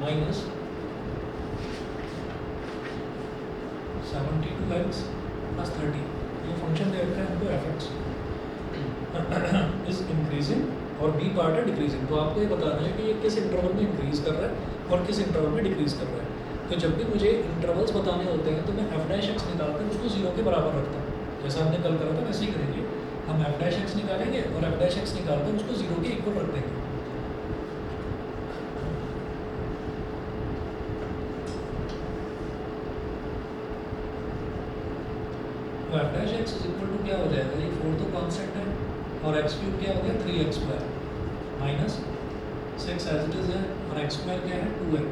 Minus 72x plus 30, ये function दे रखा है हमको एफ एक्स इज इंक्रीजिंग और बी पार्ट है डिक्रीजिंग। तो आपको ये बताना है कि ये किस इंटरवल में इंक्रीज कर रहा है और किस इंटरवल में डिक्रीज कर रहा है। तो जब भी मुझे इंटरवल्स बताने होते हैं तो मैं एफ डैश एक्स निकालकर उसको जीरो के बराबर रखता हूँ, जैसा हमने कल करा था वैसे ही करेंगे। हम एफ डैश एक्स निकालेंगे और एफ डैश एक्स निकालकर उसको जीरो के इक्वल रख देंगे। तो F dash X is equal to क्या हो जाएगा, ये 4 तो कॉन्स्टेंट है और एक्स क्यूब क्या हो गया 3x square minus 6 as it is है और एक्स स्क्वायर क्या है 2x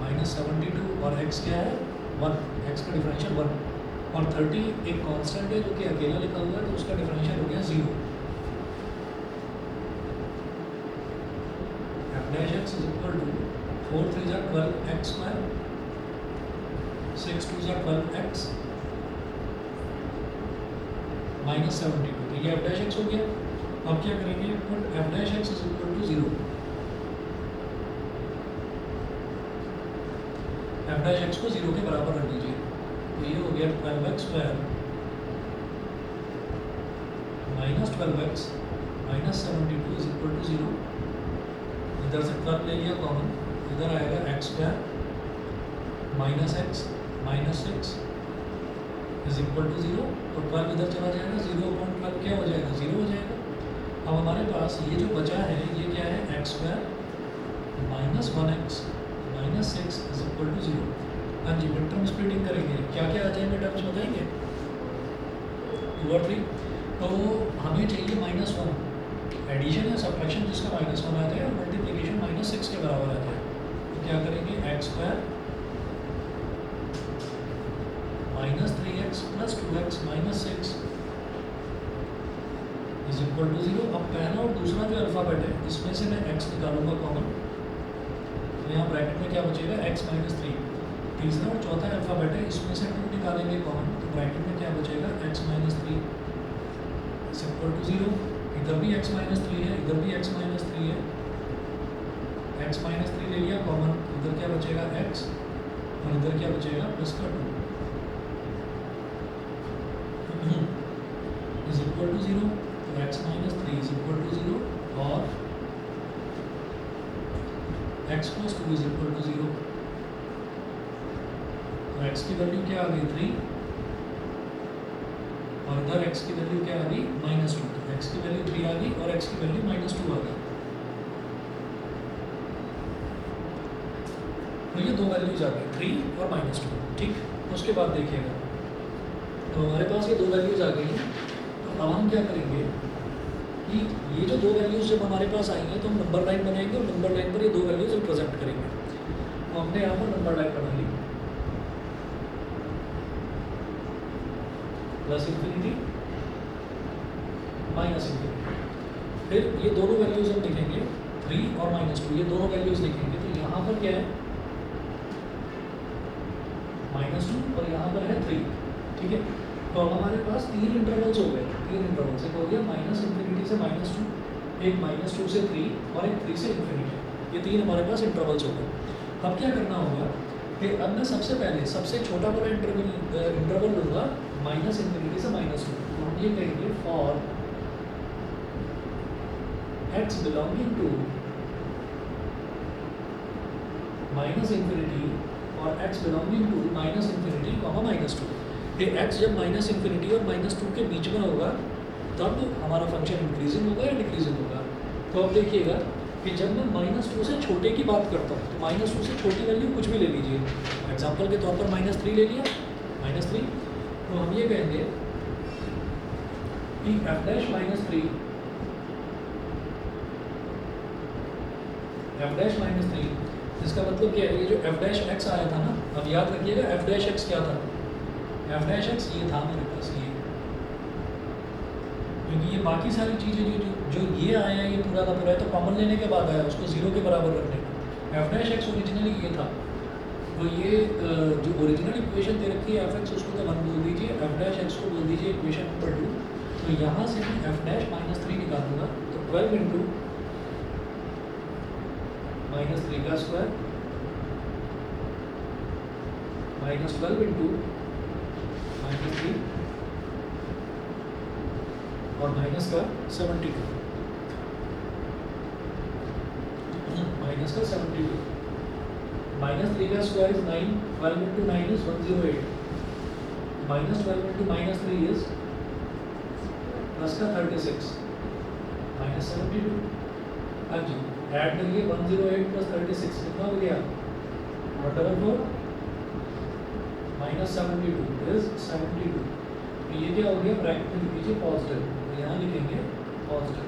माइनस 72 और x क्या है 1, x का डिफरेंशियल 1 और 30 एक कांस्टेंट है जो कि अकेला लिखा हुआ है तो उसका डिफरेंशियल हो गया 0। F dash X is equal to 4 3 जा 12x स्क्वायर 6 2 जा 12x माइनस 72, तो ये एफ डैश एक्स हो गया। अब क्या करेंगे, put F dash X is equal to 0, F dash X को 0 के बराबर रख दीजिए। तो ये हो गया 12x square minus 12x minus 72 is equal to 0। इधर से 12 ले लिया कॉमन, इधर आएगा x square minus x minus 6 is equal to 0। तो 12 इधर चला जाएगा, 0 अपॉन 12 क्या हो जाएगा 0 हो जाएगा। अब हमारे पास ये जो बचा है ये क्या है X square minus 1x minus 6 is equal to 0। हाँ जी, मिड टर्म स्प्लिटिंग करेंगे, क्या क्या आ जाएंगे टर्म्स बताएंगे 2 और 3। तो हमें चाहिए -1, एडिशन या सब्ट्रैक्शन जिसका -1 आ जाए और मल्टीप्लिकेशन -6 के बराबर आ जाए। तो क्या करेंगे X square minus 3x plus 2x minus 6 is equal to 0। अब पहला और दूसरा जो अल्फ़ाबेट है इसमें से मैं x निकालूंगा कॉमन, तो यहाँ ब्रैकेट में क्या बचेगा x माइनस 3। तीसरा और चौथा अल्फ़ाबेट है इसमें से 2 निकालेंगे कॉमन, तो ब्रैकेट में क्या बचेगा x minus 3 is equal to 0। इधर भी x माइनस 3 है, इधर भी x माइनस 3 है, x माइनस 3 ले लिया कॉमन, इधर क्या बचेगा x और इधर क्या बचेगा प्लस का 2 इज इक्वल टू 0। तो x minus 3 is equal to 0 और x plus 2 is equal to 0। तो x की वैल्यू क्या आ गई 3 और इधर x की वैल्यू क्या आ गई -2। तो x की वैल्यू 3 आ गई और x की वैल्यू -2 आ गई। तो ये दो वैल्यूज आ गई 3 और -2, ठीक। उसके बाद देखिएगा तो हमारे पास ये दो वैल्यूज आ गई हैं। तो अब हम क्या करेंगे कि ये जो दो वैल्यूज जब हमारे पास आएंगे तो हम नंबर लाइन बनाएंगे और नंबर लाइन पर ये दो वैल्यूज रिप्रेजेंट करेंगे। तो हमने यहाँ पर नंबर लाइन बना ली प्लस इंफिनिटी माइनस इंफिनिटी, फिर ये दोनों वैल्यूज हम लिखेंगे 3 और -2, ये दोनों वैल्यूज लिखेंगे। तो यहाँ पर क्या है -2 और यहाँ पर है 3, ठीक है। तो अब हमारे पास 3 इंटरवल्स हो गए, 3 इंटरवल्स, एक हो गया माइनस इंफिनिटी से -2, एक -2 से 3 और एक 3 से इंफिनिटी। ये 3 हमारे पास इंटरवल्स हो गए। अब क्या करना होगा कि अब मैं सबसे पहले सबसे छोटा वाला इंटरवल लूँगा माइनस इंफिनिटी से -2। तो हम ये कहेंगे for x belonging to minus infinity और x belonging to minus infinity -2। ये x जब माइनस इंफिनिटी और -2 के बीच में होगा तब हमारा फंक्शन इंक्रीजिंग होगा या डिक्रीजिंग होगा। तो अब देखिएगा कि जब मैं -2 से छोटे की बात करता हूँ तो -2 से छोटी वैल्यू कुछ भी ले लीजिए, एग्जाम्पल के तौर पर -3 ले लिया, -3। तो हम ये कहेंगे कि f डैश -3 f डैश -3 इसका मतलब क्या है, ये जो f डैश x आया था ना, अब याद रखिएगा f डैश x क्या था, f डैश x ये था मेरे पास ये, क्योंकि ये बाकी सारी चीज़ें जो ये आया है ये पूरा का पूरा है तो कॉमन लेने के बाद आया उसको 0 के बराबर रखने का। f डैश x ओरिजिनली ये था, तो ये जो ओरिजिनल इक्वेशन दे रखी है f x उसको तो 1 बोल दीजिए, f डैश x को बोल दीजिए इक्वेशन नंबर 2। तो यहाँ से मैं f डैश -3 निकालूंगा, तो 12 इंटू माइनस 3 का स्क्वायर माइनस 12 इंटू माइनस 3 और माइनस का 72 माइनस का 72 माइनस 3 का square is 9 12 into 9 is 108 minus 12 into minus 3 is plus का 36 माइनस 72। हाँ जी ऐड करिए 108 प्लस 36 कितना हो गया 144 माइनस 72 इज 72। तो ये क्या हो गया ब्रैकेट में लिखिए पॉजिटिव, यहाँ लिखेंगे पॉजिटिव,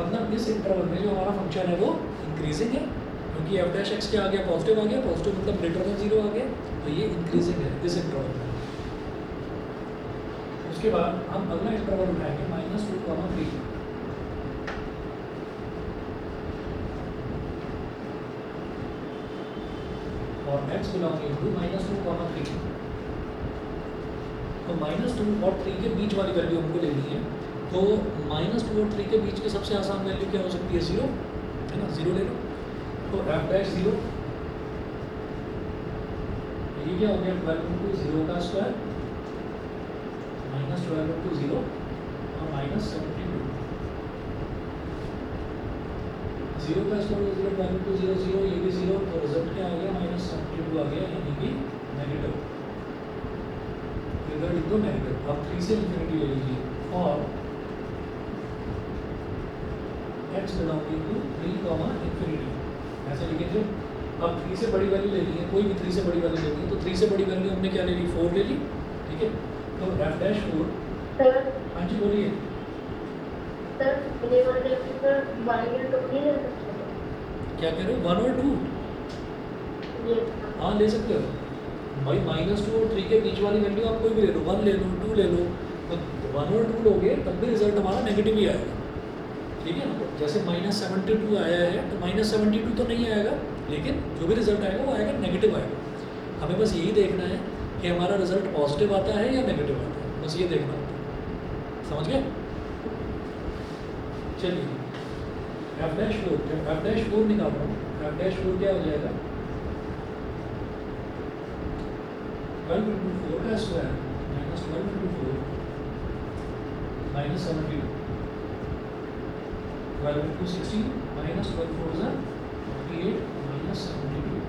मतलब इस इंटरवल में जो हमारा फंक्शन है वो इंक्रीजिंग है क्योंकि एफ डैश एक्स क्या आ गया पॉजिटिव आ गया, पॉजिटिव मतलब ग्रेटर देन 0 आ गया, तो ये इंक्रीजिंग है इस इंटरवल में। उसके बाद हम अगला इंटरवल उठाएंगे -2, 3 और x बिलोंगिंग टू -2, 3। तो -2 और 3 के बीच वाली वैल्यू हमको लेनी है, तो -2 और 3 के बीच की सबसे आसान वैल्यू क्या हो सकती है 0 है ना, 0 ले लो। तो f डैश 0 ये क्या हो गया 12 इंटू 0 का स्क्वायर माइनस 12 इंटू 0 और माइनस 72 0 का स्क्वायर 0 12 इंटू 0 0 ये भी 0, तो रिजल्ट क्या आ गया -72 आ गया, यानी कि नेगेटिव, रिजल्ट लिख दो नेगेटिव। अब 3 से इंफिनिटी ले लीजिए और x बिलोंगिंग टू 3, इंफिनिटी ऐसे लिखेंगे। अब 3 से बड़ी वैल्यू लेनी है, कोई भी 3 से बड़ी वैल्यू लेनी है, तो 3 से बड़ी वैल्यू हमने क्या ले ली 4 ले ली, ठीक है। तो f डैश 4 सर हाँ जी बोलिए सर ये वाले पर 1 या 2 नहीं ले सकते क्या कह रहे हो 1 और 2 ये हाँ ले सकते हो भाई, -2 और 3 के बीच वाली वैल्यू आप कोई भी ले लो, 1 ले लो 2 ले लो, तो 1 और 2 लोगे तब भी रिजल्ट हमारा नेगेटिव ही आएगा, ठीक है ना। जैसे -72 आया है तो -72 तो नहीं आएगा, लेकिन जो भी रिजल्ट आएगा वो आएगा नेगेटिव आएगा। हमें बस यही देखना है कि हमारा रिजल्ट पॉजिटिव आता है या नेगेटिव आता है, बस ये देखना होता है, समझ गए। चलिए f डैश 4 निकाल रहा हूँ, f डैश 4 क्या हो जाएगा 12 इंटू 4 का square minus 12 into 4 minus 72 12 into 16 minus 12 4 48 minus 72।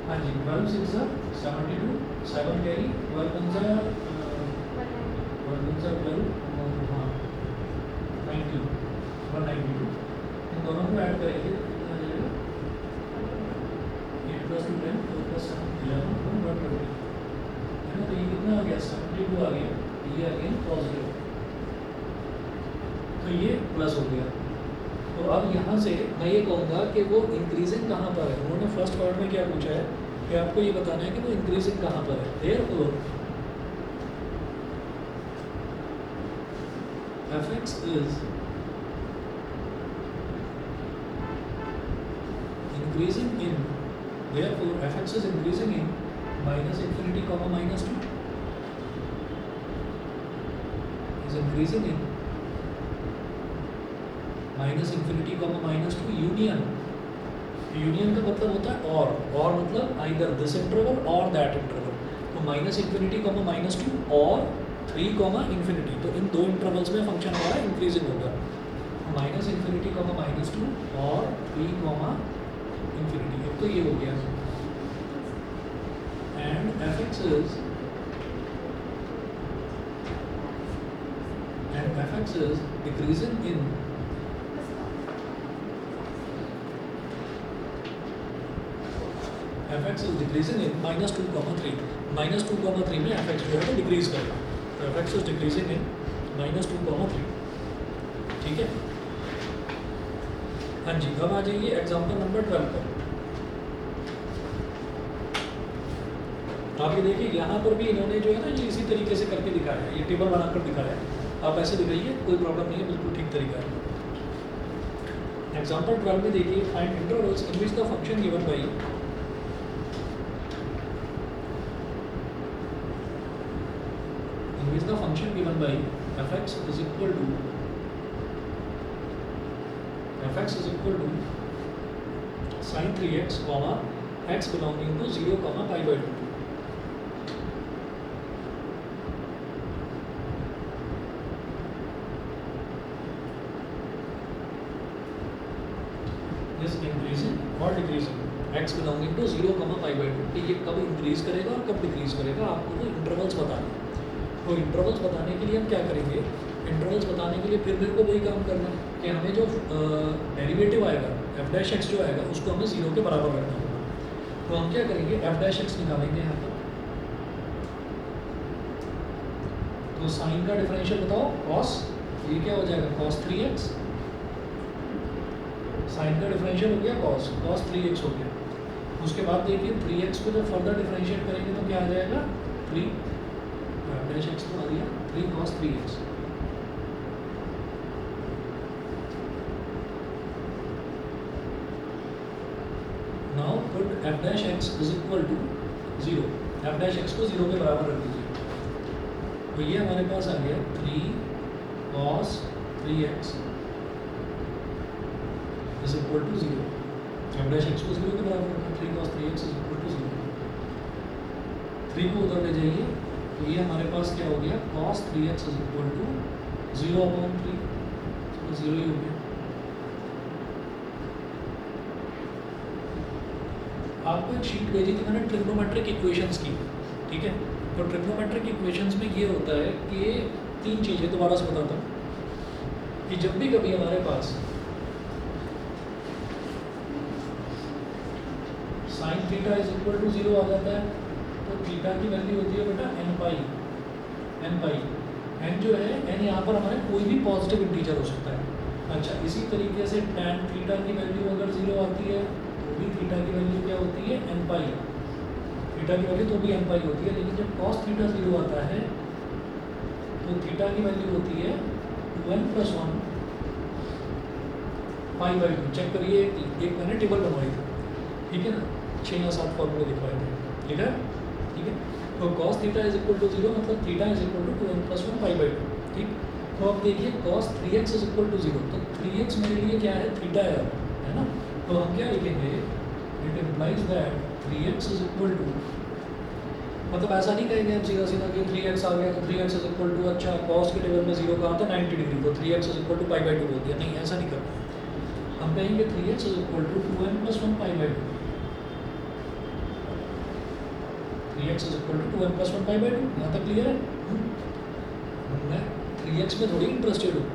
हाँ जी 12 6 72 7 कैरी 12 1 12 हाँ 90 192। इन दोनों को ऐड करेंगे कितना आ जाएगा 8 + 2 10 4 + 7 11 120 है ना। तो ये कितना आ गया 72 आ गया, ये अगेन पॉजिटिव, तो ये प्लस हो गया। तो अब यहाँ से मैं ये कहूँगा कि वो इंक्रीजिंग कहाँ पर है, उन्होंने फर्स्ट पार्ट में क्या पूछा है कि आपको ये बताना है कि वो इंक्रीजिंग कहाँ पर है। Therefore fx is increasing in, therefore fx is increasing in -∞, -2 is increasing in -∞, -2 union का मतलब होता है और मतलब आइदर दिस इंटरवल और दैट इंटरवल, तो -∞, -2 और 3, इंफिनिटी, तो इन दो इंटरवल्स में फंक्शन हमारा इंक्रीजिंग होगा, -∞, -2 और 3, इंफिनिटी। अब तो ये हो गया and fx is decreasing in fx is decreasing in -2, 3 में fx जो है वो डिक्रीज करेगा, तो fx is decreasing in -2, 3, ठीक है। हाँ जी अब आ जाइए एग्जाम्पल नंबर 12 पर। आप ये देखिए यहाँ पर भी इन्होंने जो है ना ये इसी तरीके से करके दिखाया है, ये टेबल बनाकर दिखाया है, आप ऐसे दिखाइए कोई प्रॉब्लम नहीं है, बिल्कुल ठीक तरीका है। एग्जाम्पल 12 में देखिए find intervals in which the function given by the function given by fx is equal to sin 3x comma x belonging to 0 comma pi by 2। Is increasing और decreasing x belonging to 0 comma pi by 2। ये कब increase करेगा और कब decrease करेगा आपको वो intervals बताने हैं। तो इंटरवल्स बताने के लिए हम क्या करेंगे, इंटरवल्स बताने के लिए फिर मेरे को वही काम करना है कि हमें जो डेरिवेटिव आएगा f डैश x जो आएगा उसको हमें 0 के बराबर रखना होगा। तो हम क्या करेंगे, f डैश x निकालेंगे यहाँ पर। तो साइन का डिफरेंशियल बताओ cos, ये क्या हो जाएगा cos 3x। साइन का डिफरेंशियल हो गया cos 3x हो गया। उसके बाद देखिए 3x को जब फर्दर डिफरेंशिएट करेंगे तो क्या आ जाएगा 3 डैश x तो आ गया 3 cos 3x। Now put f dash x is equal to 0। f dash x को 0 के बराबर रख दीजिए। तो ये हमारे पास आ गया 3 cos 3x is equal to 0। f dash x को 0 के बराबर रखा, 3 cos 3x is equal to 0। 3 को उधर ले जाइए तो ये हमारे पास क्या हो गया cos 3x is equal to 0 upon 3, तो 0 ही हो गया। आपको एक शीट भेजी थी मैंने ट्रिग्नोमेट्रिक इक्वेशंस की, ठीक है। तो ट्रिग्नोमेट्रिक इक्वेशंस में ये होता है कि 3 चीज़ें दोबारा से बताता हूँ कि जब भी कभी हमारे पास sine theta is equal to 0 आ जाता है तो थीटा की वैल्यू होती है बेटा n पाई। n जो है n यहाँ पर हमारे कोई भी पॉजिटिव इंटीजर हो सकता है। अच्छा, इसी तरीके से tan थीटा की वैल्यू अगर 0 आती है तो भी थीटा की वैल्यू क्या होती है n पाई। थीटा की वैल्यू तो भी n पाई होती है, लेकिन जब cos थीटा 0 आता है तो थीटा की वैल्यू होती है 2n plus 1 pi by 2। Check करिए, एक मैंने टेबल बनवाई थी, ठीक है ना, 6 या 7 फॉर्मूले लिखवाए थे, ठीक है, ठीक है। तो cos theta is equal to 0 मतलब theta is equal to 2n plus 1 pi by 2, ठीक। तो अब देखिए cos 3x is equal to 0, तो 3x मेरे लिए क्या है, थीटा है ना। तो हम क्या लिखेंगे, it implies that 3x is equal to, मतलब ऐसा नहीं कहेंगे हम सीधा सीधा कि 3x आ गया तो 3x इज इक्वल टू, अच्छा cos के टेबल में 0 कहा था 90 डिग्री, तो 3x is equal to pi by 2 बोल दिया, नहीं ऐसा नहीं करना। हम कहेंगे 3x is equal to 2n plus 1 pi by 2। 3x is equal to 2n plus 1 pi by 2, यहाँ तक क्लियर है। मैं 3x में थोड़ी इंटरेस्टेड हूँ,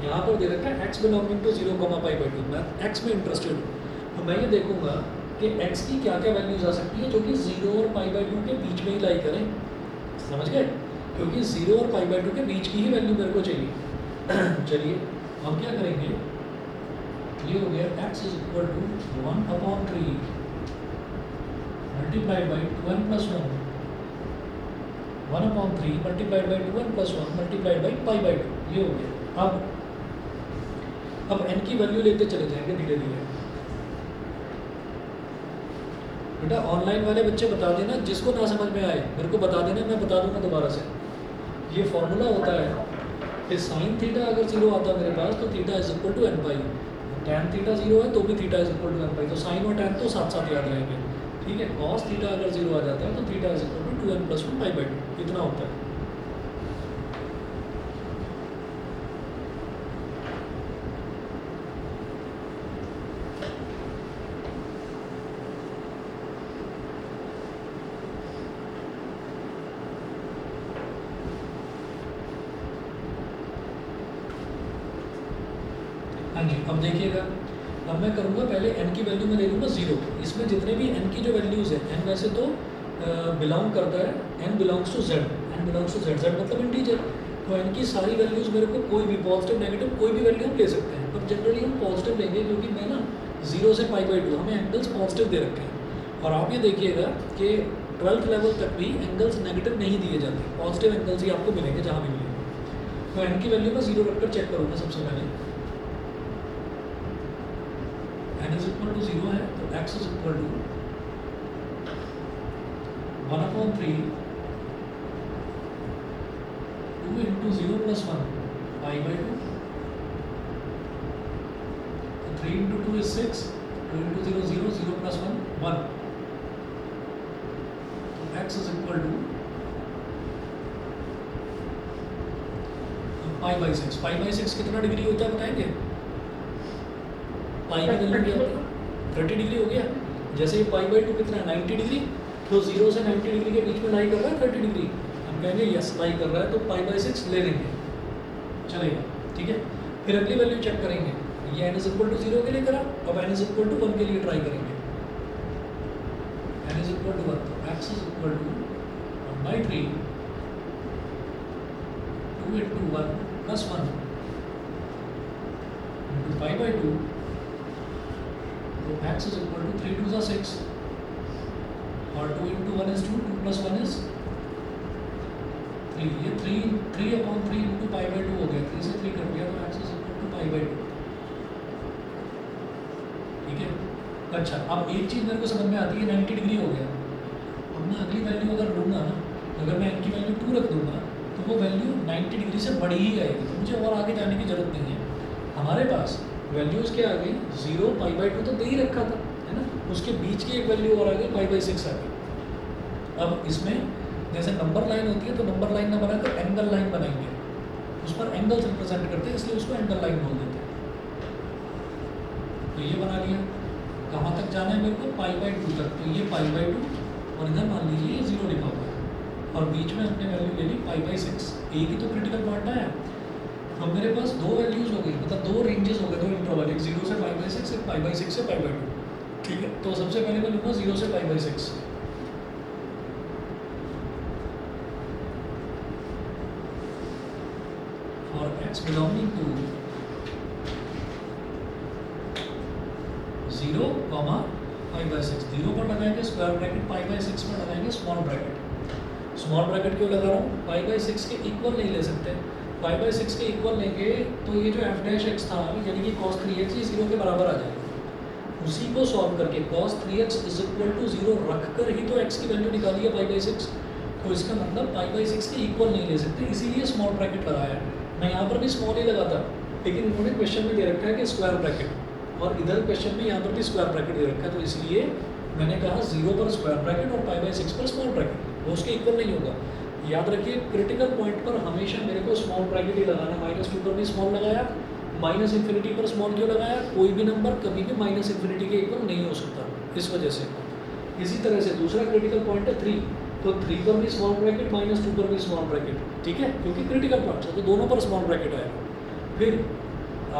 यहाँ पर दे रखा है x belonging to 0 comma pi by 2, मैं x में इंटरेस्टेड हूँ। तो मैं ये देखूंगा कि x की क्या क्या वैल्यूज आ सकती है जो कि 0 और पाई बाई 2 के बीच में ही लाई करें, समझ गए, क्योंकि 0 और पाई बाई 2 के बीच की ही वैल्यू मेरे को चाहिए। चलिए हम क्या करेंगे, ये हो गया x is equal to 1 upon 3 multiplied by 2n plus 1, 1 upon 3 multiplied by 2n plus 1 multiplied by pi by 2, ये हो गया। अब n की वैल्यू लेते चले जाएंगे धीरे धीरे। बेटा ऑनलाइन वाले बच्चे बता देना, जिसको ना समझ में आए मेरे को बता देना, मैं बता दूंगा दोबारा से। ये फॉर्मूला होता है कि साइन थीटा अगर 0 आता मेरे पास तो theta is equal to n पाई, टैन थीटा 0 है तो भी theta is equal to n पाई, तो साइन और टैन तो साथ साथ याद रहेंगे, ठीक है। cos थीटा अगर 0 आ जाता है तो theta is equal to 2n plus 1 pi by 2, इतना होता है। हाँ जी, अब देखिएगा, अब मैं करूँगा पहले n की वैल्यू में ले लूँगा 0। इसमें जितने भी n की जो वैल्यूज़ है, n वैसे तो बिलोंग करता है, n belongs to z, n belongs to z, z मतलब इंटीजर। तो n की सारी वैल्यूज़ मेरे को कोई भी पॉजिटिव नेगेटिव कोई भी वैल्यू हम ले सकते हैं, पर जनरली हम पॉजिटिव लेंगे क्योंकि मैं ना 0 से पाई बाई 2 हमें एंगल्स पॉजिटिव दे रखे हैं। और आप ये देखिएगा कि 12th लेवल तक भी एंगल्स नेगेटिव नहीं दिए जाते, पॉजिटिव एंगल्स ही आपको मिलेंगे जहाँ भी मिलेंगे। तो n की वैल्यू में 0 रखकर चेक करूँगा सबसे पहले, n इज इक्वल टू 0 है तो x is equal to 1 upon 3 2 into 0 plus 1 pi by 2, तो 3 इंटू 2 इज 6, 2 इंटू 0 0 1, तो x is equal to pi by 6. Pi by 6 कितना डिग्री होता है बताएंगे? पाई की वैल्यू क्या होती है? 30 डिग्री हो गया. जैसे ये पाई बाई 2 कितना है? 90 डिग्री. तो 0 से 90 डिग्री के बीच में लाई कर रहा है 30 डिग्री. हम कहेंगे यस लाई कर रहा है, तो पाई बाई 6 ले लेंगे, चलेगा. ठीक है. फिर अगली वैल्यू चेक करेंगे. ये n इज इक्वल टू 0 के लिए करा, अब n इज इक्वल टू 1 के लिए ट्राई करेंगे. n इज इक्वल टू 1, तो x is equal to 1/3 2 into 1 plus 1 into pi by 2, so x is equal to 3 2s are 6, और 2 into 1 is 2, 2 plus 1 is 3. ये 3/3 into pi by 2 हो गया, 3 से 3 cut गया, तो x is equal to pi by 2. ठीक है. अच्छा, अब एक चीज़ मेरे को समझ में आती है, 90 डिग्री हो गया. अब मैं अगली वैल्यू अगर लूँगा ना, अगर मैं इनकी वैल्यू 2 रख दूँगा, तो वो वैल्यू 90 डिग्री से बड़ी ही आएगी. तो मुझे और आगे जाने की जरूरत नहीं है. हमारे पास वैल्यूज़ क्या आ गई? 0 पाई बाई 2 तो दे ही रखा था, है ना. उसके बीच की एक वैल्यू और आ गई, पाई बाई 6 आ गई. अब इसमें जैसे नंबर लाइन होती है, तो नंबर लाइन ना बनाकर एंगल लाइन बनाएंगे. उस पर एंगल्स रिप्रेजेंट करते हैं, इसलिए उसको एंगल लाइन बोल देते हैं. तो ये बना लिया. कहाँ तक जाना है मेरे को? पाई बाई 2 तक. तो ये पाई बाई 2 और इधर मान लीजिए ये 0 लिखा हुआ है, और बीच में हमने वैल्यू ले ली पाई बाई 6. एक ही तो क्रिटिकल पॉइंट है. तो मेरे पास दो वैल्यूज हो गई, मतलब दो रेंजेस हो गए, दो इंटरवल, एक 0 से पाई बाई 6, एक पाई बाई 6 से पाई बाई 2. ठीक है. तो सबसे पहले मैं लूँगा 0 से pi by 6. For x belonging to 0, pi by 6. 0 पर लगाएंगे स्क्वायर ब्रैकेट, पाई बाई 6 पर लगाएंगे स्मॉल ब्रैकेट. स्मॉल ब्रैकेट क्यों लगा रहा हूँ? पाई बाई 6 के इक्वल नहीं ले सकते. पाई बाई 6 के इक्वल लेंगे तो ये जो एफ डैश एक्स था, यानी कि cos 3x, ये 0 के बराबर आ जाएगा. उसी को सॉल्व करके cos 3x is equal to 0 रख कर ही तो x की वैल्यू निकाली है पाई बाई 6. तो इसका मतलब पाई बाई 6 के इक्वल नहीं ले सकते, इसीलिए स्मॉल ब्रैकेट लगाया है. मैं यहाँ पर भी स्मॉल ही लगाता, लेकिन उन्होंने क्वेश्चन में दे रखा है कि स्क्वायर ब्रैकेट, और इधर क्वेश्चन में यहाँ पर भी स्क्वायर ब्रैकेट दे रखा है. तो इसलिए मैंने कहा 0 पर स्क्वायर ब्रैकेट और पाई बाई 6 पर स्मॉल ब्रैकेट. वो उसके इक्वल नहीं होगा. याद रखिए, क्रिटिकल पॉइंट पर हमेशा मेरे को स्मॉल ब्रैकेट ही लगाना है. -2 पर भी स्मॉल लगाया, -∞ पर स्मॉल क्यों लगाया? कोई भी नंबर कभी भी -∞ के इक्वल नहीं हो सकता, इस वजह से. इसी तरह से दूसरा क्रिटिकल पॉइंट है 3, तो 3 पर भी स्मॉल ब्रैकेट, -2 पर भी स्मॉल ब्रैकेट. ठीक है, क्योंकि क्रिटिकल पॉइंट है, तो दोनों पर स्मॉल ब्रैकेट आएगा. फिर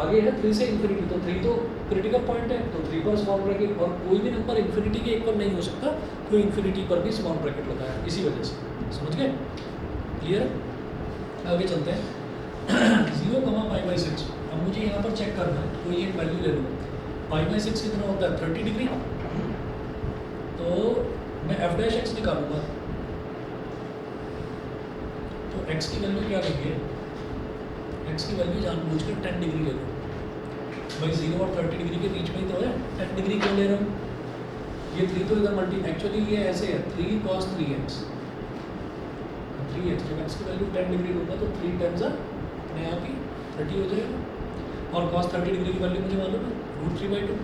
आगे है 3 से इन्फिनिटी, तो 3 तो क्रिटिकल पॉइंट है, तो 3 पर स्मॉल ब्रैकेट. और कोई भी नंबर इन्फिनिटी के इक्वल नहीं हो सकता, तो इन्फिनिटी पर भी स्मॉल ब्रैकेट लगाया, इसी वजह से. समझ गए? क्लियर? आगे चलते हैं. 0, पाई बाई 6. अब मुझे यहाँ पर चेक करना है, कोई एक वैल्यू ले लूँ. पाई बाई 6 कितना होता है? 30 डिग्री. तो मैं एफ डैश एक्स निकालूंगा, तो एक्स की वैल्यू क्या लेंगे? एक्स की वैल्यू जानबूझकर 10 डिग्री ले लो. भाई 0 और 30 डिग्री के बीच में ही तो है, 10 डिग्री क्यों ले रहा हूँ? ये 3 तो इधर मल्टी, एक्चुअली ये ऐसे है 3 cos 3x. 3x, जब एक्स की वैल्यू 10 डिग्री लूँगा तो 3 टाइम्स अपने आप ही 30 हो जाएगा. और cos 30 डिग्री की वैल्यू मुझे मालूम है, √3/2.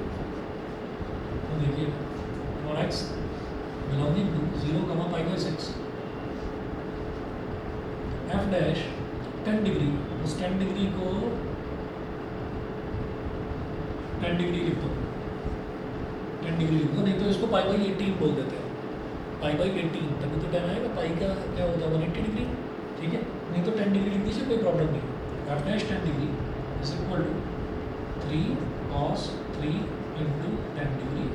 तो देखिए, और x belonging to 0, pi by 6. F dash 10 degree, उस 10 डिग्री को 10 डिग्री लिख दो. 10 डिग्री लिख दो, नहीं तो इसको पाई बाई 18 बोल देते हैं. पाई बाई 18 तभी तो 10 आएगा. पाई का क्या होता है? 180 डिग्री. ठीक है, नहीं तो 10 डिग्री लिख दीजिए, कोई प्रॉब्लम नहीं. F dash 10 degree is equal to 3 cos 3 into 10 degree.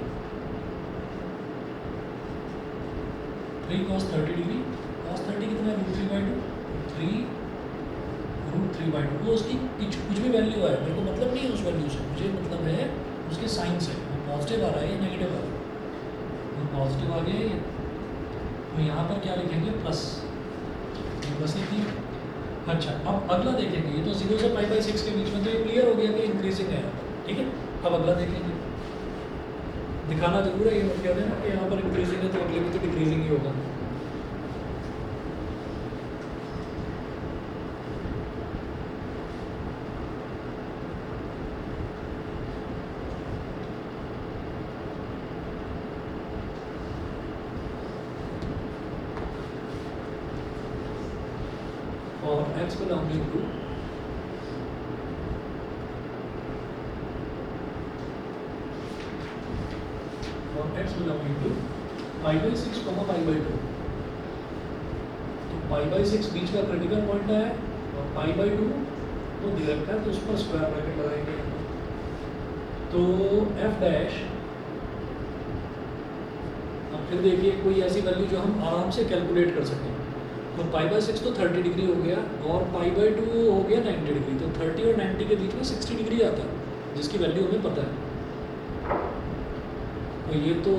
3 cos 30 degree. cos 30 कितना है? √3/2. 3 √3/2. वो उसकी कुछ भी वैल्यू आए, मेरे को मतलब नहीं है उस वैल्यू से, मुझे मतलब है उसके साइन से. वो पॉजिटिव आ रहा है या नेगेटिव आ रहा है? वो पॉजिटिव आ गया है. तो यहाँ पर क्या लिखेंगे? प्लस. बस इतनी. अच्छा, अब अगला देखेंगे. ये तो 0 से पाई बाई 6 के बीच में, तो ये क्लियर हो गया कि इंक्रीजिंग है. ठीक है, अब अगला देखेंगे. दिखाना जरूर है, ये मत कह देना कि यहाँ पर इंक्रीजिंग है तो अगले में तो डिक्रीजिंग ही होगा. for x belonging to pi by 6, pi by 2। तो पाई बाई 6 बीच का क्रिटिकल पॉइंट है और पाई बाई 2 तो दे रखा है, तो उस पर स्क्वायर ब्रैकेट लगाएंगे। तो एफ डैश, अब फिर देखिए कोई ऐसी वैल्यू जो हम आराम से कैलकुलेट कर सकें। तो पाई बाई 6 तो 30 डिग्री हो गया और पाई बाई 2 हो गया 90 डिग्री। तो 30 और 90 के बीच में 60 डिग्री आता है, जिसकी वैल्यू हमें पता है। तो ये तो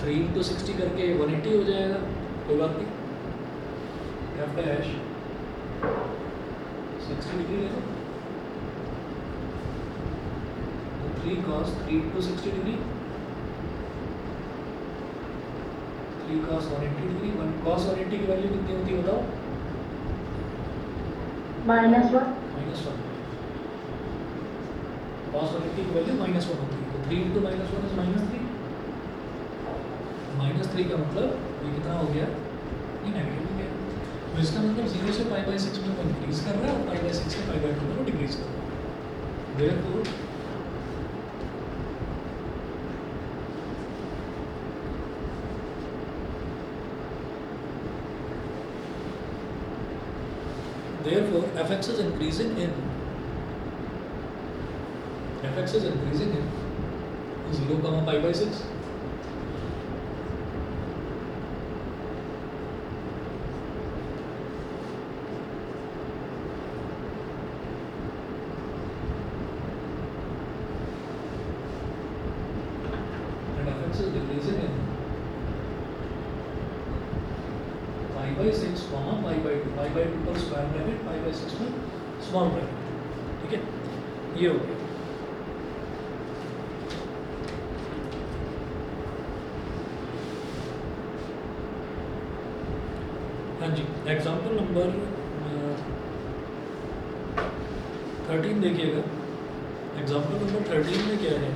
3 इंटू 60 करके 180 हो जाएगा, कोई बात नहीं। एफ डैश 60 डिग्री ले लो, 3 cos 3 into 60 degree, 3 cos 180 degree. 1 cos 180 की वैल्यू कितनी होती है बताओ? -1। -1। cos 180 की वैल्यू -1 होती है। तो 3 इंटू -1 इज -3। -3 का मतलब ये कितना हो गया? ये नेगेटिव हो गया। तो इसका मतलब 0 से पाई बाई 6 में वो इंक्रीज कर रहा है और पाई बाई 6 से पाई बाई 2 में वो डिक्रीज कर रहा है। Therefore fx is increasing in 0, pi by 6। fx is decreasing in pi by 6, pi by 2। pi by 2 पर स्क्वायर ब्रैकेट, pi by 6 में स्मॉल ब्रैकेट। ठीक है, ये हो गया। हाँ जी, एग्जाम्पल नंबर 13 देखिएगा। एग्जाम्पल नंबर 13 में क्या है?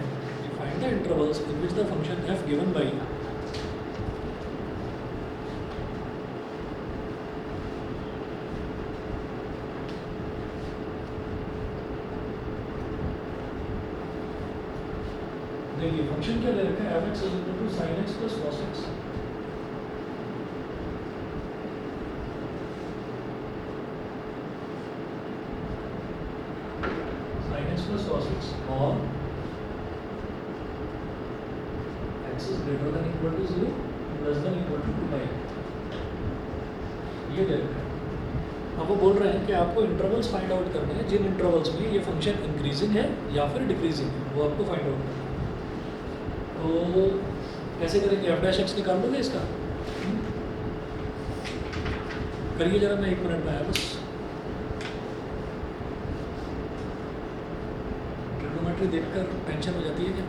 Find the intervals in which the function f given by देखिए फंक्शन क्या दे रखा है? f(x) is equal to sin x plus cos x। sin x plus cos x और x is greater than equal to 0, less than equal to 2 by. ये दे रखा है। अब वो बोल रहे हैं कि आपको इंटरवल्स फाइंड आउट करने हैं, जिन इंटरवल्स में ये फंक्शन इंक्रीजिंग है या फिर डिक्रीजिंग है, वो आपको फाइंड आउट करना है। तो कैसे करेंगे? एफ डैश एक्स निकाल लोगे इसका? करिए जरा, मैं 1 मिनट में आया बस। ट्रिग्नोमेट्री देखकर टेंशन हो जाती है क्या?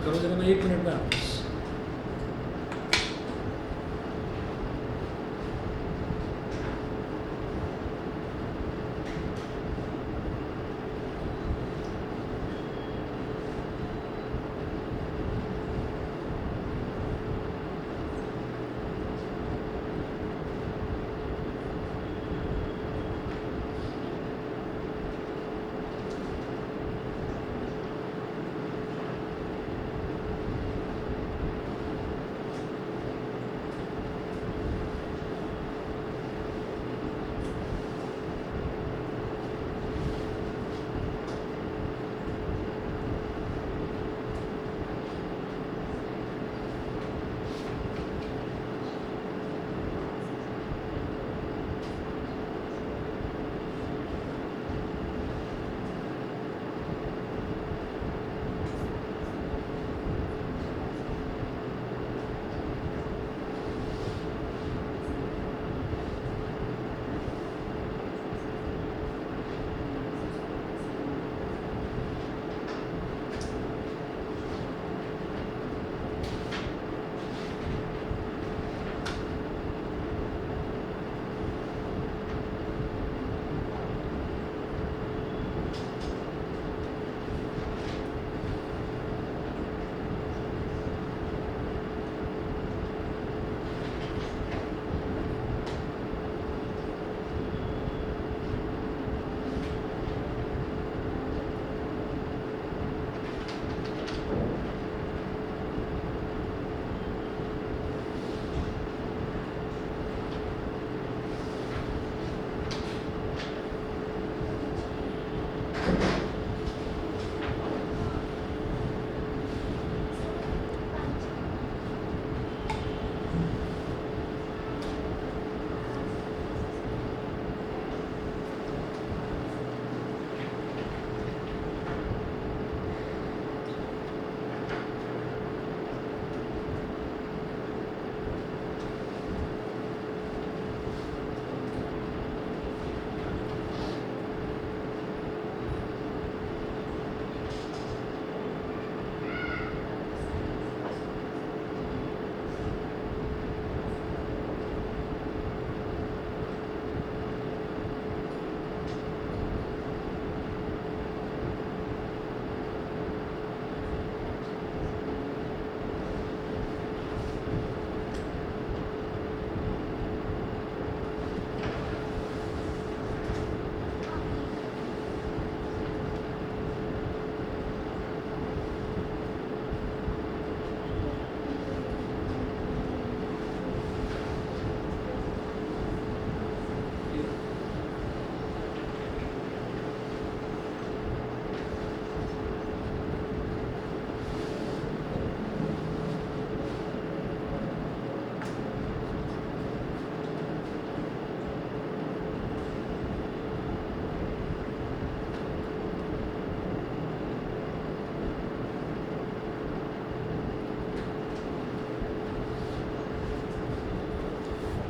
करो जरा, मैं 1 मिनट में आया बस।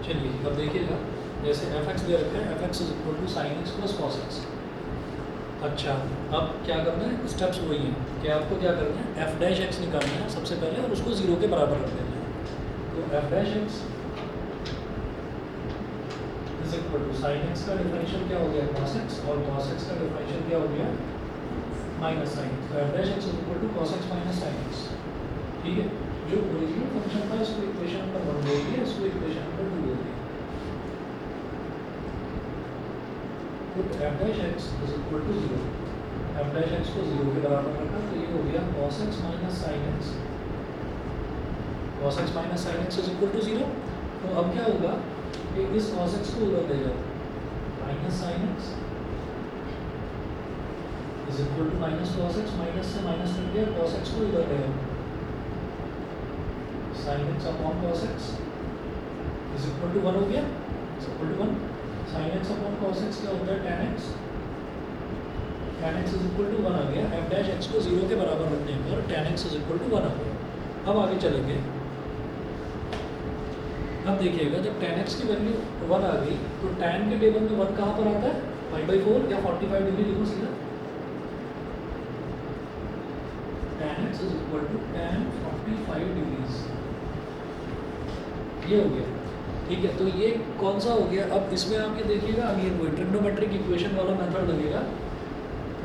चलिए अब देखिएगा, जैसे एफ एक्स दे रखा है, F X is equal to sine X plus cos X. अच्छा, अब क्या करना है, स्टेप्स वही हैं कि आपको क्या करना है, एफ डैश एक्स निकालना है सबसे पहले और उसको जीरो के बराबर रख देना है। तो F dash X is equal to sine X का डिफरेंशियल क्या हो गया, कॉस एक्स, और कॉस एक्स का डिफरेंशियल क्या हो गया, माइनस साइन एक्स। तो F dash X is equal to cos X minus sine X. ठीक है, जो ओरिजिनल फंक्शन था इसको इक्वेशन नंबर 1 बोल दिया, इसको इक्वेशन नंबर 2 बोल दिया। Put F dash X is equal to 0, F dash X को 0 के बराबर रखा, तो ये हो गया cos x minus sine X, cos x minus sine X is equal to 0। तो अब क्या होगा कि इस cos x को उधर ले जाओ, minus sine X is equal to minus cos x, minus से माइनस कट गया, cos x को इधर ले आओ, sine X upon cos x is equal to 1 हो गया, is equal to 1। Sine X upon cos x क्या होता है, tan x, tan x is equal to 1 आ गया। एफ डैश एक्स को 0 के बराबर रखने पर tan x is equal to 1 आ गया। अब आगे चलेंगे, अब देखिएगा जब tan x की वैल्यू 1 आ गई तो tan के टेबल में 1 कहाँ पर आता है, π/4 या 45 डिग्री लिखो सीधा। tan x is equal to tan 45 degrees, ये हो गया। ठीक है, तो ये कौन सा हो गया। अब इसमें आप ये देखिएगा, अब ये कोई ट्रिग्नोमेट्रिक इक्वेशन वाला मेथड लगेगा।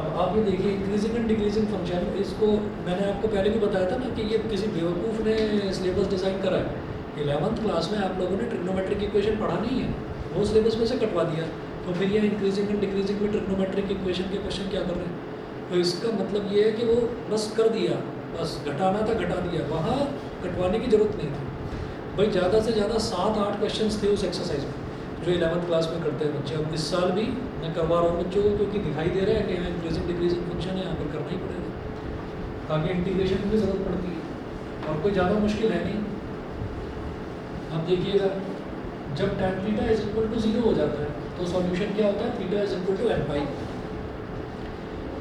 अब आप ये देखिए इंक्रीजिंग एंड डिक्रीजिंग फंक्शन, इसको मैंने आपको पहले भी बताया था ना कि ये किसी बेवकूफ़ ने सिलेबस डिज़ाइन करा है। 11th क्लास में आप लोगों ने ट्रिग्नोमेट्रिक इक्वेशन पढ़ा नहीं है, वो सिलेबस में से कटवा दिया। तो फिर ये इंक्रीजिंग एंड डिक्रीजिंग में ट्रिग्नोमेट्रिक इक्वेशन के क्वेश्चन क्या कर रहे हैं। तो इसका मतलब ये है कि वो बस कर दिया, बस घटाना था घटा दिया, वहाँ कटवाने की ज़रूरत नहीं थी भाई। ज़्यादा से ज़्यादा 7-8 क्वेश्चन थे उस एक्सरसाइज में जो 11th क्लास में करते हैं बच्चे। अब इस साल भी मैं करवा रहा हूँ बच्चों को, क्योंकि दिखाई दे रहा है कि यहाँ इंक्रीजिंग डिक्रीजिंग फंक्शन है, यहाँ पर करना ही पड़ेगा। आगे इंटीग्रेशन की ज़रूरत पड़ती है और कोई ज़्यादा मुश्किल है नहीं। अब देखिएगा जब tan theta is equal to 0 हो जाता है तो सॉल्यूशन क्या होता है, theta is equal to n pi.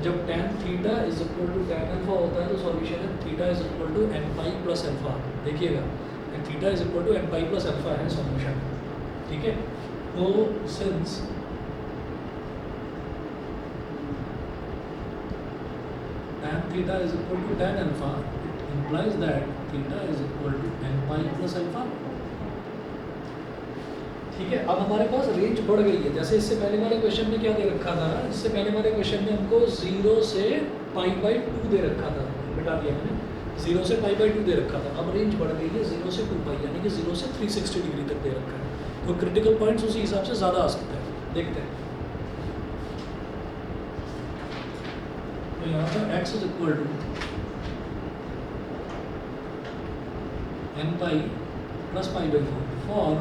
जब tan theta is equal to tan alpha होता है तो सॉल्यूशन है theta is equal to n pi plus alpha. देखिएगा theta is equal to n pi plus alpha है सॉल्यूशन। ठीक है, तो since tan theta is equal to tan alpha, it implies that theta is equal to n pi plus alpha। ठीक है, अब हमारे पास range बढ़ गई है। जैसे इससे पहले वाले क्वेश्चन में क्या दे रखा था, इससे पहले वाले क्वेश्चन में हमको 0 से π/2 दे रखा था, मिटा दिया मैंने, 0 से π/2 दे रखा था। अब रेंज बढ़ गई है 0 से 2 पाई, यानी कि 0 से 360 डिग्री तक दे रखा है। तो क्रिटिकल पॉइंट्स उसी हिसाब से ज़्यादा आ सकते हैं, देखते हैं। तो यहाँ पर x is equal to n pi plus π/4 for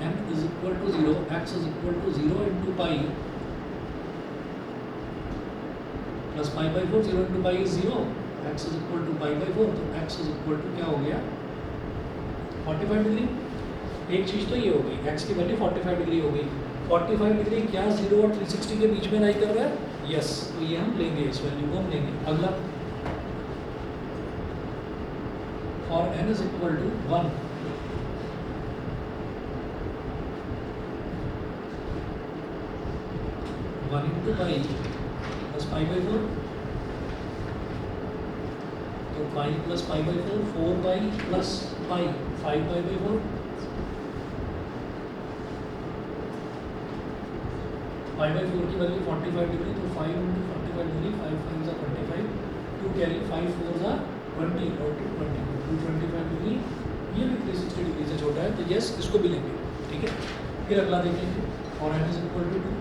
n is equal to 0, x is equal to 0 into pi plus π/4, 0 into pi is 0, x is equal to π/4, तो x इज इक्वल टू क्या हो गया 45 डिग्री। एक चीज़ तो ये हो गई, x की वैल्यू 45 डिग्री हो गई। 45 डिग्री क्या 0 और 360 के बीच में लाई कर रहा है, यस, तो ये हम लेंगे, इस वैल्यू को हम लेंगे। अगला for n is equal to 1, into pi plus π/4, तो पाई प्लस π/4, 4 पाई प्लस पाई 5 π/4, π/4 की वैल्यू 45 डिग्री, तो 5 इंटू 45 डिग्री, 5 5 जा 25, 2 कैरी 5 4 जा 20 और 225 डिग्री, ये भी 360 डिग्री से छोटा है, तो यस इसको भी लेंगे। ठीक है, फिर अगला देखेंगे और n इज इक्वल टू 2।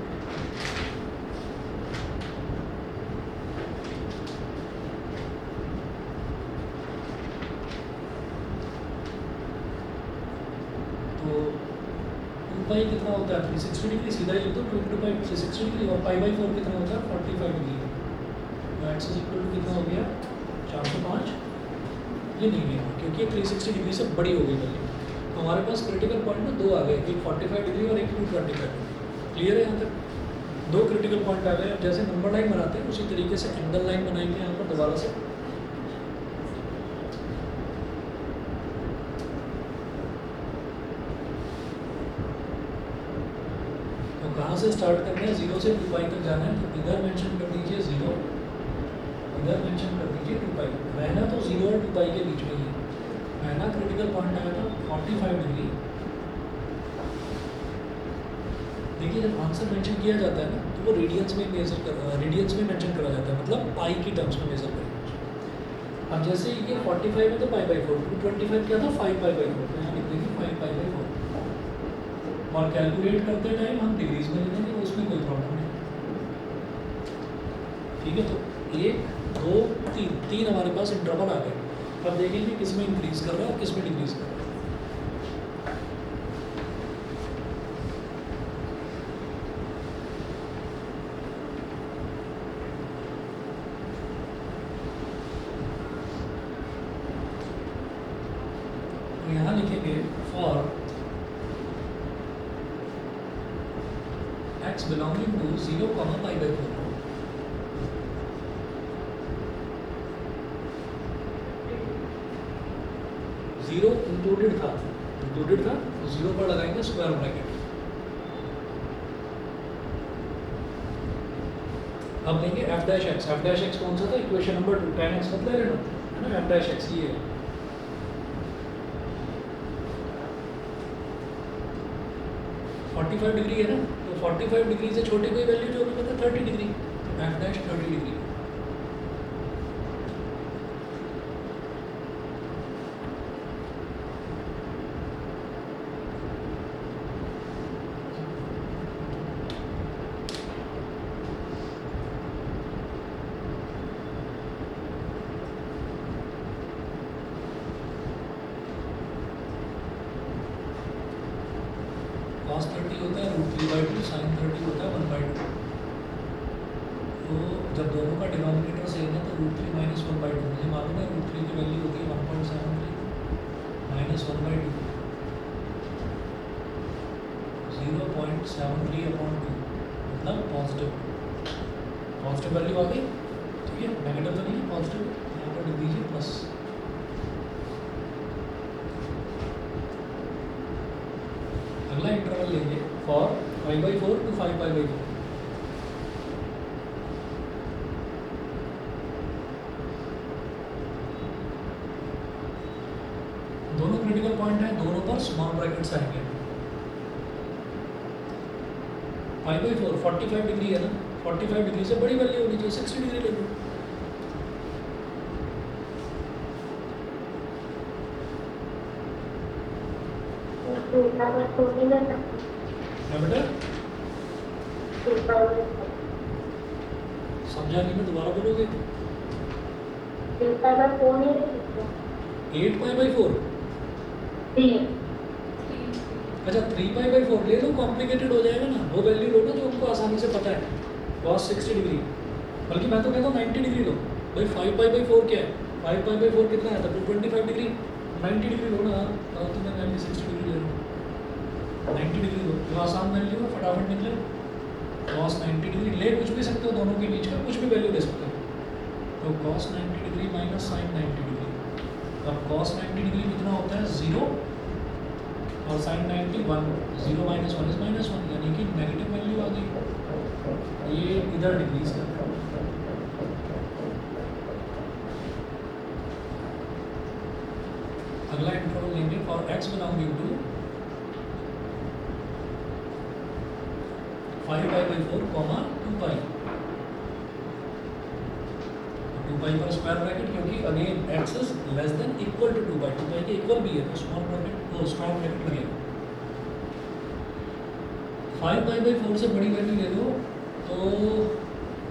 पाई कितना होता है 360 डिग्री, सीधा ही लिख दो 2 इंटू पाई 360 डिग्री, और π/4 कितना होता है 45 डिग्री। तो x इज इक्वल टू कितना हो गया 405, ये नहीं लेना क्योंकि 360 डिग्री से बड़ी हो गई वैल्यू। तो हमारे पास क्रिटिकल पॉइंट में 2 आ गए, एक 45 डिग्री और एक 225 डिग्री। क्लियर है यहाँ तक, 2 क्रिटिकल पॉइंट आ गए। अब जैसे नंबर लाइन बनाते हैं उसी तरीके से एंगल लाइन बनाएंगे यहाँ पर दोबारा से। से स्टार्ट करना है, 0 से 2 पाई तक जाना है, तो इधर मेंशन कर दीजिए 0, इधर मेंशन कर दीजिए 2 पाई। रहना तो 0 और 2 पाई के बीच में ही है। पहला क्रिटिकल पॉइंट आया था 45 डिग्री। देखिए जब आंसर मेंशन किया जाता है ना तो वो रेडियंस में रेडियंस में मेंशन करा जाता है, मतलब पाई की टर्म्स में मेजर करेंगे। अब जैसे ये 45 है तो पाई बाई 4, 225 क्या था 5 पाई बाई 4, तो यहाँ लिख देंगे 5 पाई बाई 4। और कैलकुलेट करते टाइम हम डिग्रीज में लिखेंगे, तो उसमें कोई प्रॉब्लम नहीं। ठीक है, तो 1 2 3 हमारे पास इंटरवल आ गए। अब देखेंगे किस में इंक्रीज कर रहा है और किस में डिक्रीज कर रहा है। तो यहाँ लिखेंगे for x belonging to 0, pi by 4। Zero included था तो 0 पर लगाएंगे स्क्वायर ब्रैकेट। अब लेंगे f डैश x कौन सा था, इक्वेशन नंबर 2, tan x मतलब है ना, f डैश x ये है। फोर्टी 45 डिग्री है ना, तो 45 डिग्री से छोटी कोई वैल्यू जो हमें पता 30 डिग्री, तो f डैश 30 डिग्री। cos 30 होता है √3/2, sin 30 होता है 1/2। तो जब दोनों का डिनोमिनेटर सेम है तो √3 - 1/2, मुझे मालूम है √3 की वैल्यू होती है 1.73 - 1/2, 0.73/2, मतलब पॉजिटिव वैल्यू आ गई। ठीक है, नेगेटिव तो नहीं है, पॉजिटिव। यहाँ पर लिख दीजिए प्लस। अगला इंटरवल लेंगे फॉर 5/4 to 5 पाई बाई 4। दोनों क्रिटिकल पॉइंट हैं, दोनों पर स्मॉल ब्रैकेट्स आएंगे। 5/4 45 डिग्री है ना, 45 डिग्री से बड़ी वैल्यू होनी चाहिए, 60 डिग्री ले लो। क्या बेटा समझा नहीं, मैं दोबारा बोलोगे। 8 पाई बाई 4, अच्छा 3 पाई बाई 4 ले लो, कॉम्प्लिकेटेड हो जाएगा ना। वो वैल्यू लो ना जो हमको आसानी से पता है, cos 60 डिग्री, बल्कि मैं तो कहता हूँ 90 डिग्री लो भाई। 5 पाई बाई 4 क्या है, 5 पाई बाई 4 कितना है, तो 225 डिग्री, 90 डिग्री लो ना। तो मैं 60 डिग्री ले रहा हूँ, 90 डिग्री लो, जो आसान वैल्यू है फटाफट निकले। cos 90 डिग्री ले कुछ भी सकते हो, दोनों के बीच का कुछ भी वैल्यू ले सकते हो। तो cos 90 degree minus sin 90 degree, अब cos 90 डिग्री कितना होता है 0, और sin 90 1, 0 - 1 is -1, यानी कि नेगेटिव वैल्यू आ गई। ये इधर डिग्रीज का। अगला इंटरवल लेंगे for x belonging to 5 pi by 4, 2 pi. 2 pi पर स्क्वायर ब्रैकेट, क्योंकि again x is less than equal to 2 pi, 2 pi के इक्वल भी है तो स्मॉल ब्रैकेट वो स्मॉल ब्रैकेट लगेगा। 5 पाई बाई 4 से बड़ी वैल्यू ले लो तो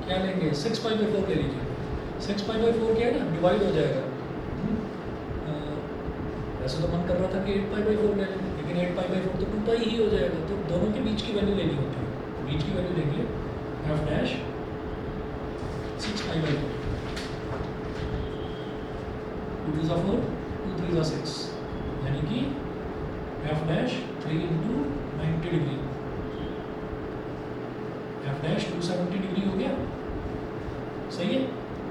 क्या लेंगे, 6 पाई बाई 4 ले लीजिए। 6 पाई बाई 4 क्या है ना, डिवाइड हो जाएगा। वैसे तो मन कर रहा था कि 8 पाई बाई 4 ले लें, लेकिन 8 पाई बाई 4 तो 2 पाई ही हो जाएगा, तो दोनों के बीच की वैल्यू लेनी होती है। बीच की वैल्यू लेंगे f डैश 6 पाई बाई 4, 2 3 4, 2 3 6, यानी कि f dash 3 into 90 degree, f dash 270 degree हो गया, सही है।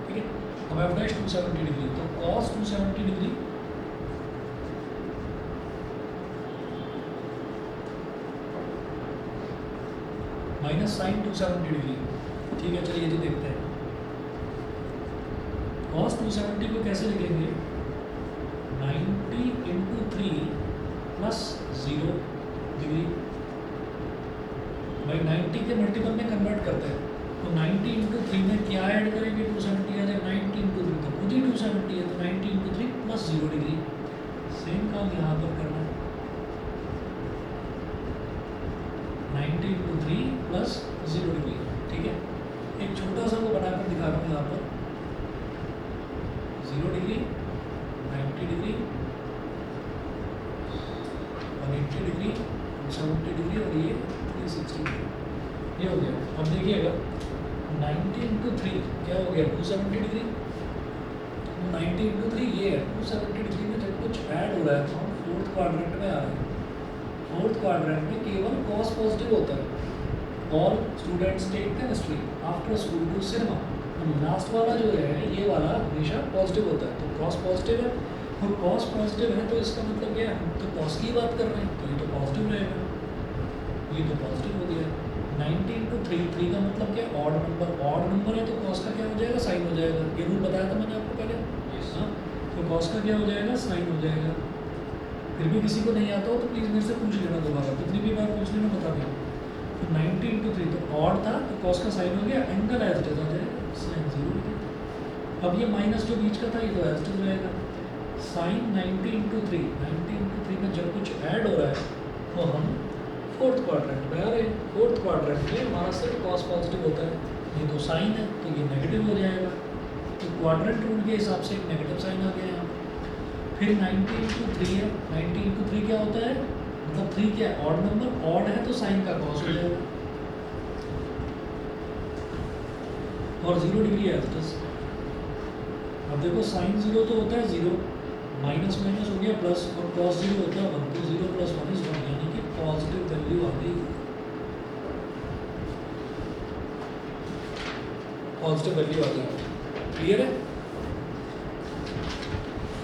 ठीक है, अब f डैश 270 डिग्री, तो cos 270 degree minus sine 270 degree. ठीक है, चलिए जी देखते हैं। cos 270 को कैसे लिखेंगे? 90 इंटू 3 प्लस 0 डिग्री भाई 90 के मल्टीपल में कन्वर्ट करते हैं, तो 90 इंटू 3 में क्या ऐड करेंगे? 270 आ जाएगा। 90 इंटू 3 तो खुद ही 270 है, तो 90 इंटू 3 प्लस 0 डिग्री। सेम काम यहाँ पर करना है, 90 इंटू 3 प्लस 0 डिग्री। ठीक है, एक छोटा सा वो बनाकर दिखा रहा हूँ यहाँ पर, 0 डिग्री, 90 डिग्री, 180 डिग्री, 270 डिग्री और ये 360 डिग्री। ये हो गया। अब देखिएगा 90 इंटू 3 क्या हो गया? 270 डिग्री। 90 इंटू 3 ये है 270 डिग्री में जब कुछ ऐड हो रहा है तो हम फोर्थ क्वाड्रेंट में आ रहे हैं। फोर्थ क्वाड्रेंट में केवल कॉस पॉजिटिव होता है। All students take chemistry after school to cinema. Last वाला जो है ये वाला हमेशा पॉजिटिव होता है, तो कॉस पॉजिटिव है। तो कॉस पॉजिटिव है तो इसका मतलब क्या है? हम तो कॉस की बात कर रहे हैं, तो ये तो पॉजिटिव रहेगा, ये तो पॉजिटिव हो गया। 90 इंटू 3 का मतलब क्या? Odd number. ऑड नंबर है तो कॉस का क्या हो जाएगा? साइन हो जाएगा। ये रूल बताया था मैंने आपको पहले। हाँ, तो कॉस का क्या हो जाएगा? साइन हो जाएगा। फिर भी किसी को नहीं आता हो तो प्लीज़ मेरे से पूछ लेना दोबारा, कितनी भी बार पूछ लेना, बता दें। तो 90 इंटू 3 तो ऑड था तो कॉस का साइन हो गया, एंगल एज इट इज आ जाएगा, साइन 0 डिग्री। अब ये माइनस जो बीच का था ये तो एज इट इज रहेगा। साइन 90 इंटू 3 में जब कुछ ऐड हो रहा है तो हम फोर्थ क्वाड्रेंट में आ रहे हैं। फोर्थ क्वाड्रेंट में हमारा सिर्फ कॉस पॉजिटिव होता है, ये तो साइन है तो ये नेगेटिव हो जाएगा। तो क्वाड्रेंट रूल के हिसाब से एक नेगेटिव साइन आ गया यहाँ। फिर 90 इंटू 3 है, 90 इंटू 3 क्या होता है? मतलब 3 क्या है? Odd number. ऑड है तो साइन का कॉस हो जाएगा और 0 डिग्री है एज इट इज। अब देखो साइन 0 तो होता है 0, माइनस माइनस हो गया प्लस, और कॉस 0 होता है 1, तो 0 प्लस 1 इज 1, यानी कि पॉजिटिव वैल्यू आ गई, पॉजिटिव वैल्यू आ गई। क्लियर है?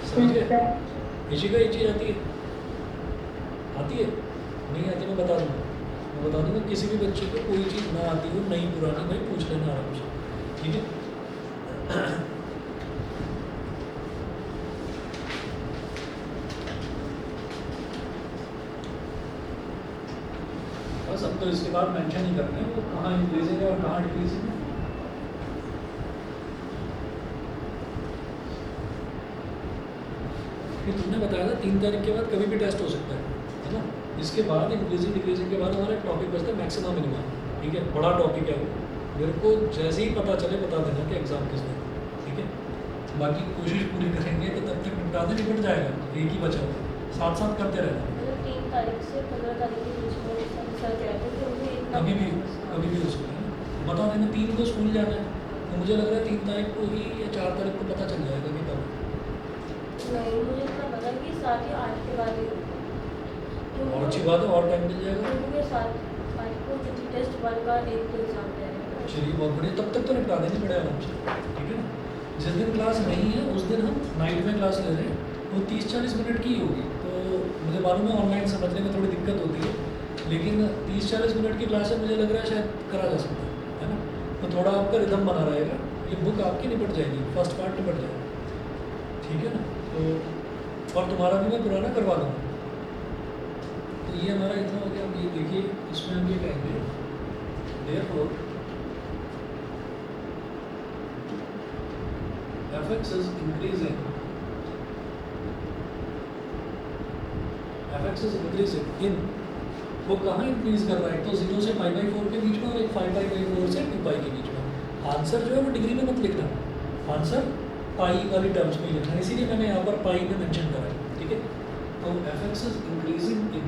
समझ गए? इशिका ये चीज़ आती है? आती है? नहीं आती मैं बता दूँगा, मैं बता दूँगा। किसी भी बच्चे को कोई चीज़ ना आती हो, नई पुरानी, भाई पूछ लेना आराम से, ठीक है? बस अब तो इसके बाद मेंशन ही करना है वो कहाँ इंक्रीजिंग है और कहाँ डिक्रीजिंग है। फिर तुमने बताया था 3 तारीख के बाद कभी भी टेस्ट हो सकता है ना? इसके बाद इंक्रीजिंग डिक्रीजिंग के बाद हमारा एक टॉपिक बचता है मैक्सिमा मिनिमा। ठीक है, बड़ा टॉपिक है वो, मेरे को जैसे ही पता चले बता देना कि एग्ज़ाम किस दिन, ठीक है? बाकी कोशिश पूरी करेंगे कि तब तक निपटाते निपट जाएगा, एक ही बचा हुआ, साथ साथ करते रहना। मतलब 3 तारीख से 15 तारीख के बीच में सर कहते हैं कि मुझे इतना कभी भी हो सकता है। बता देना 3 को स्कूल जाना है, तो मुझे लग रहा है 3 तारीख को ही या 4 तारीख को पता चल जाएगा कि कब। नहीं, मुझे इतना पता कि 7 या 8 के बाद ही और अच्छी बात है, और टाइम मिल जाएगा। क्योंकि 7 को टेस्ट 1 का एक तो एग्जाम है। चलिए बहुत बढ़िया, तब तक तो निपटा देनी पड़ेगा आराम से, ठीक है ना? जिस दिन क्लास नहीं है उस दिन हम नाइट में क्लास ले रहे हैं, वो 30-40 मिनट की होगी। तो मुझे मालूम है ऑनलाइन समझने में थोड़ी दिक्कत होती है, लेकिन 30-40 मिनट की क्लास है, मुझे लग रहा है शायद करा जा सकता है ना? तो थोड़ा आपका रिदम बना रहेगा, ये बुक आपकी निपट जाएगी, फर्स्ट पार्ट निपट जाएगा, ठीक है ना? तो और तुम्हारा भी मैं पुराना करवा दूँगा। तो ये हमारा इतना हो गया। अब ये देखिए, इसमें हम ये कहेंगे therefore fx is increasing, fx is increasing in, वो कहाँ इंक्रीज कर रहा है? तो 0 से π/4 के बीच में और एक 5π/4 से 2π के बीच में। आंसर जो है वो डिग्री में मत लिखना, आंसर पाई वाली टर्म्स में लिखना है, इसीलिए मैंने यहाँ पर पाई में मेंशन करा है, ठीक है? तो fx is increasing in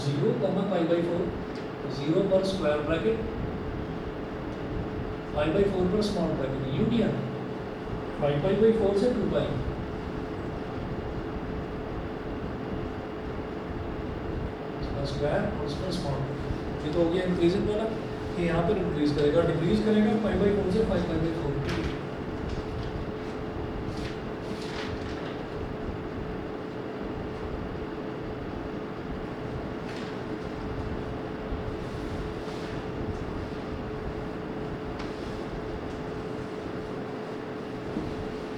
0, π/4, 0 पर स्क्वायर ब्रैकेट, π/4 पर स्मॉल ब्रैकेट, यूनियन 5π/4 से 2π, स्क्वायर और उस पर स्मॉल। ये तो हो गया इंक्रीजिंग वाला, कि यहाँ पर इंक्रीज करेगा, डिक्रीज करेगा π/4 से 5π/4।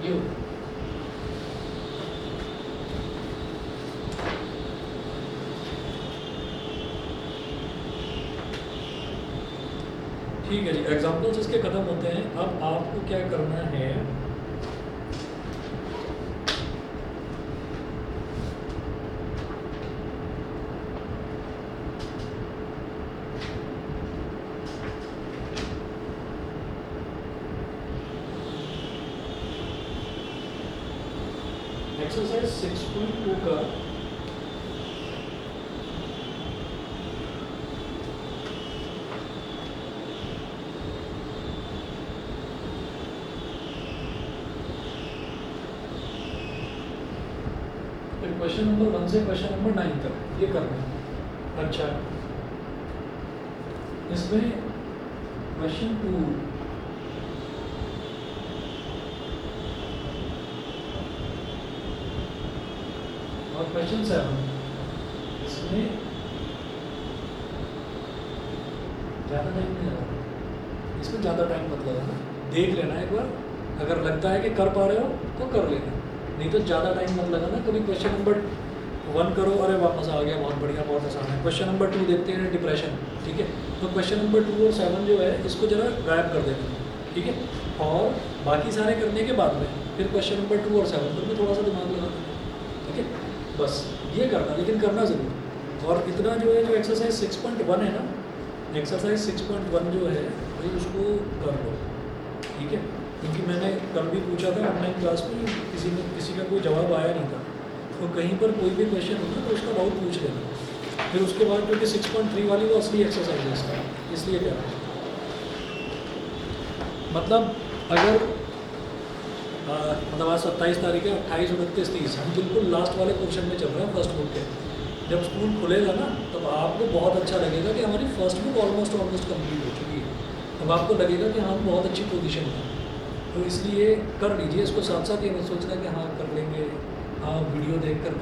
ये हो। ठीक है जी, एग्जाम्पल्स इसके खत्म होते हैं। अब आपको क्या करना है, एक्सरसाइज 6.2 का क्वेश्चन नंबर 1 से क्वेश्चन नंबर 9 तक ये करना है। अच्छा, इसमें क्वेश्चन 2 और क्वेश्चन 7, इसमें ज़्यादा टाइम नहीं लगा, इसमें ज़्यादा टाइम मत लगाना, देख लेना एक बार, अगर लगता है कि कर पा रहे हो तो कर लेना, नहीं तो ज़्यादा टाइम मत लगाना। कभी क्वेश्चन नंबर 1 करो, अरे वापस आ गया, बहुत बढ़िया, बहुत आसान है। क्वेश्चन नंबर 2 देखते हैं, डिप्रेशन, ठीक है। तो क्वेश्चन नंबर 2 और 7 जो है इसको जरा गायब कर देना, ठीक है। और बाकी सारे करने के बाद में फिर क्वेश्चन नंबर 2 और 7 पर भी थोड़ा सा दिमाग लगाना, ठीक है। बस ये करना, लेकिन करना ज़रूर। और इतना जो है, जो एक्सरसाइज 6.1 है ना, एक्सरसाइज 6.1 जो है भाई उसको कर लो, ठीक है। क्योंकि मैंने कल भी पूछा था ऑनलाइन क्लास में, किसी का कोई जवाब आया नहीं था, तो कहीं पर कोई भी क्वेश्चन हो ना तो उसका डाउट पूछ लेना। फिर उसके बाद क्योंकि 6.3 वाली वो असली एक्सरसाइज है इसका, इसलिए क्या है, मतलब अगर मतलब आज 27 तारीख है, 28, 29, 30 हम बिल्कुल लास्ट वाले पोर्शन में चल रहे हैं फर्स्ट बुक के। जब स्कूल खुलेगा ना तब आपको बहुत अच्छा लगेगा कि हमारी फर्स्ट बुक ऑलमोस्ट कंप्लीट हो चुकी है। तब आपको लगेगा कि हाँ बहुत अच्छी पोजीशन में, तो इसलिए कर लीजिए इसको साथ साथ। ये मत सोचना कि हाँ कर लेंगे, हाँ वीडियो देख कर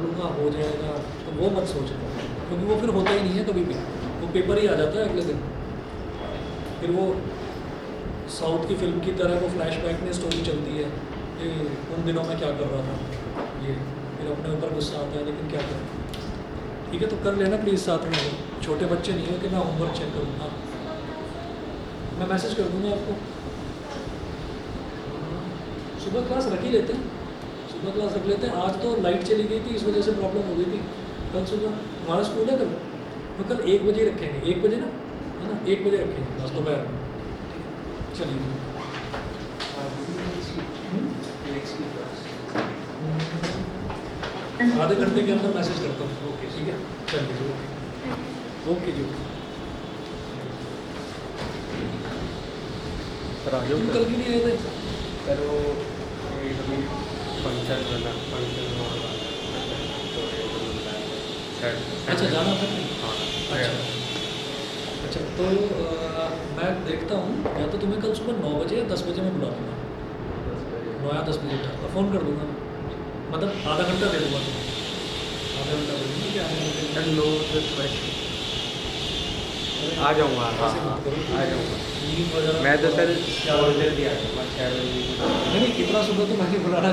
लूँगा हो जाएगा, तो वो मत सोचना, क्योंकि वो फिर होता ही नहीं है कभी भी, वो पेपर ही आ जाता है अगले दिन। फिर वो साउथ की फिल्म की तरह वो फ्लैशबैक में स्टोरी चलती है कि उन दिनों में क्या कर रहा था, ये फिर अपने ऊपर गुस्सा आता है, लेकिन क्या करें। ठीक है, तो कर लेना प्लीज़ साथ में, छोटे बच्चे नहीं हो कि मैं होमवर्क चेक करूँगा, मैं मैसेज कर दूँगा आपको। सुबह क्लास रख ही लेते हैं, सुबह क्लास रख लेते हैं। आज तो लाइट चली गई थी, इस वजह से प्रॉब्लम हो गई थी। कल सुबह हमारा स्कूल है कल, तो कल 1 बजे रखेंगे, 1 बजे ना, है ना, 1 बजे रखेंगे बस दोपहर में। चलिए आधे घंटे के अंदर मैसेज करता हूँ। ओके ठीक है, चलिए ओके जी। तुम कल क्यों नहीं आए थे? पर वो फंक्शन बना, अच्छा जाना था नहीं? हाँ अच्छा तो मैं देखता हूँ, या तो तुम्हें कल सुबह 9 बजे या 10 बजे मैं बुला दूँगा, 9 या 10 बजे तक फ़ोन कर दूँगा, मतलब आधा घंटा दे दूँगा तुम्हें, आधा घंटा दे दूँगा कि आधे घंटे आ जाऊँगा। हाँ आ जाऊँगा। मैं तो सर बहुत जल्दी आ जाऊँगा, 6 बजे। नहीं इतना सुबह तो मैं नहीं बुलाना चाहता।